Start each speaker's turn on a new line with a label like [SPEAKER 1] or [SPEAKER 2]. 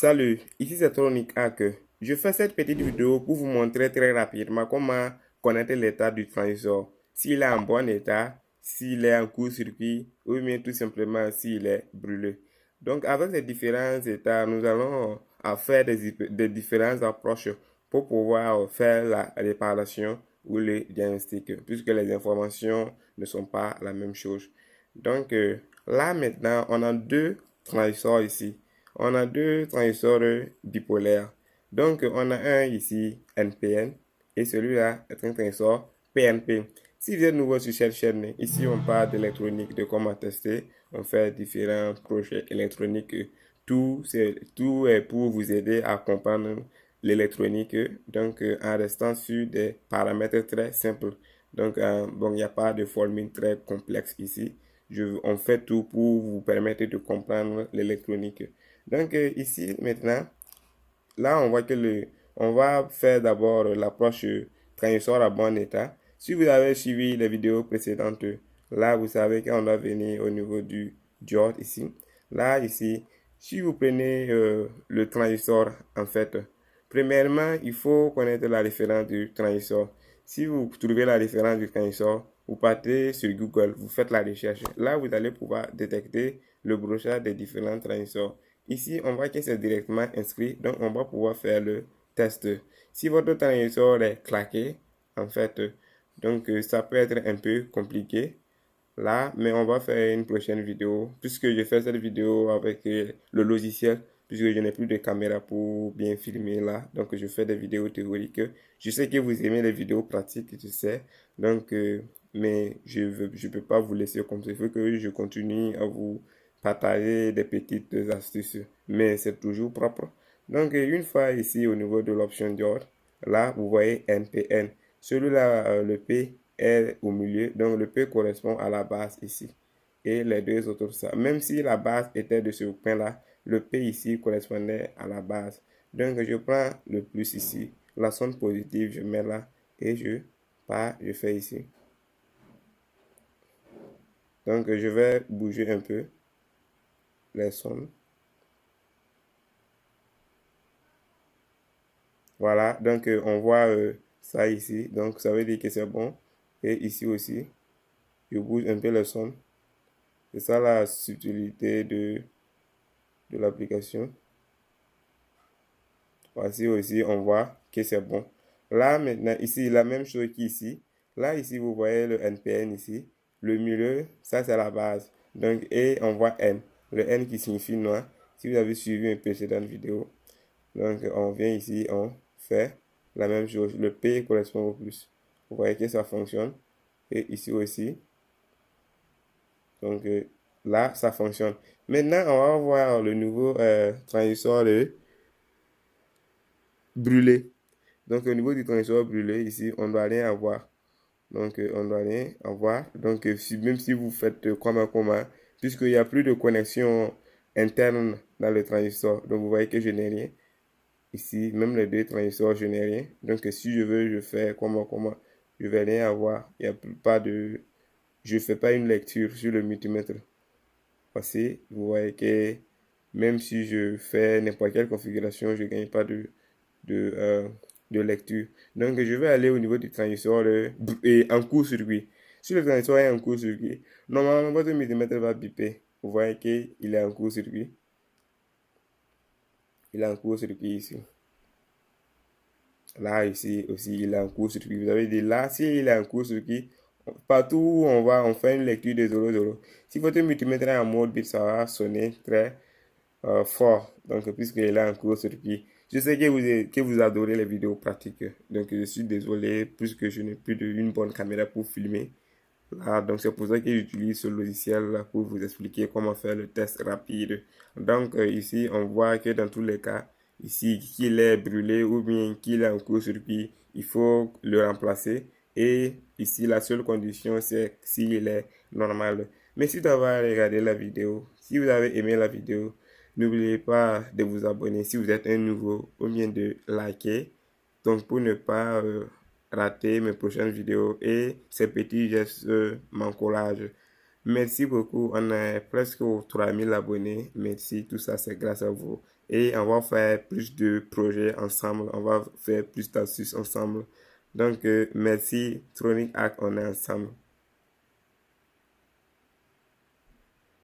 [SPEAKER 1] Salut, ici c'est Tronic Hack. Je fais cette petite vidéo pour vous montrer très rapidement comment connaître l'état du transistor. S'il est en bon état, s'il est en court-circuit ou bien tout simplement s'il est brûlé. Donc avec ces différents états, nous allons faire des différentes approches pour pouvoir faire la réparation ou le diagnostic, puisque les informations ne sont pas la même chose. Donc là maintenant, on a deux transistors ici. On a deux transistors bipolaires. Donc, on a un ici NPN et celui-là est un transistor PNP. Si vous êtes nouveau sur cette chaîne, ici on parle d'électronique, de comment tester, on fait différents projets électroniques. Tout est pour vous aider à comprendre l'électronique, donc en restant sur des paramètres très simples. Donc, bon, il n'y a pas de formule très complexe ici. On fait tout pour vous permettre de comprendre l'électronique. Donc ici maintenant, là on voit que on va faire d'abord l'approche transistor à bon état. Si vous avez suivi les vidéos précédentes, là vous savez qu'on doit venir au niveau du diode ici. Là ici, si vous prenez le transistor en fait, premièrement il faut connaître la référence du transistor. Si vous trouvez la référence du transistor, vous partez sur Google, vous faites la recherche. Là vous allez pouvoir détecter le brochage des différents transistors. Ici, on voit que c'est directement inscrit, donc on va pouvoir faire le test. Si votre transistor est claqué, en fait, donc ça peut être un peu compliqué là, mais on va faire une prochaine vidéo, puisque je fais cette vidéo avec le logiciel, puisque je n'ai plus de caméra pour bien filmer là, donc je fais des vidéos théoriques. Je sais que vous aimez les vidéos pratiques, je sais, donc, mais je peux pas vous laisser comme ça, il faut que je continue à vous partager des petites astuces, mais c'est toujours propre. Donc, une fois ici au niveau de l'option diode, là, vous voyez NPN. Celui-là, le P est au milieu, donc le P correspond à la base ici. Et les deux autres, ça. Même si la base était de ce point-là, le P ici correspondait à la base. Donc, je prends le plus ici, la sonde positive, je mets là, et je fais ici. Donc, je vais bouger un peu les sondes. Voilà, donc on voit ça ici, donc ça veut dire que c'est bon. Et ici aussi, je bouge un peu le son. C'est ça la subtilité de l'application. Voici aussi, on voit que c'est bon. Là maintenant, ici, la même chose qu'ici. Là, ici, vous voyez le NPN ici. Le milieu, ça c'est la base. Donc, et on voit N. Le N qui signifie noir. Si vous avez suivi une précédente vidéo. Donc, on vient ici, on fait la même chose. Le P correspond au plus. Vous voyez que ça fonctionne. Et ici aussi. Donc, là, ça fonctionne. Maintenant, on va voir le nouveau transistor brûlé. Donc, au niveau du transistor brûlé, ici, on ne doit rien avoir. Donc, on ne doit rien avoir. Donc, même si vous faites comme un commun, puisqu'il n'y a plus de connexion interne dans le transistor. Donc, vous voyez que je n'ai rien. Ici, même les deux transistors, je n'ai rien. Donc, si je veux, je fais comment, je vais rien avoir. Il n'y a pas de, je fais pas une lecture sur le multimètre. Voici, vous voyez que même si je fais n'importe quelle configuration, je ne gagne pas de, euh, de lecture. Donc, je vais aller au niveau du transistor et en court-circuit. Si le transistor est en court-circuit, normalement, votre multimètre va biper. Vous voyez qu'il est en court-circuit. Il est en court-circuit ici. Là, ici aussi, il est en court-circuit. Vous avez dit là, s'il est en court-circuit, partout où on va, on fait une lecture de 0,0. Si votre multimètre est en mode bip, ça va sonner très fort. Donc, puisqu'il est en court-circuit. Je sais que vous adorez les vidéos pratiques. Donc, je suis désolé, puisque je n'ai plus une bonne caméra pour filmer. Là, donc, c'est pour ça que j'utilise ce logiciel pour vous expliquer comment faire le test rapide. Donc, ici, on voit que dans tous les cas, ici, qu'il est brûlé ou bien qu'il est en court-circuit, il faut le remplacer. Et ici, la seule condition, c'est s'il est normal. Mais si vous avez regardé la vidéo, si vous avez aimé la vidéo, n'oubliez pas de vous abonner si vous êtes un nouveau ou bien de liker. Donc, pour ne pas rater mes prochaines vidéos et ces petits gestes m'encouragent. Merci beaucoup. On est presque aux 3000 abonnés. Merci. Tout ça, c'est grâce à vous. Et on va faire plus de projets ensemble. On va faire plus d'astuces ensemble. Donc, merci. Tronic Hack, on est ensemble.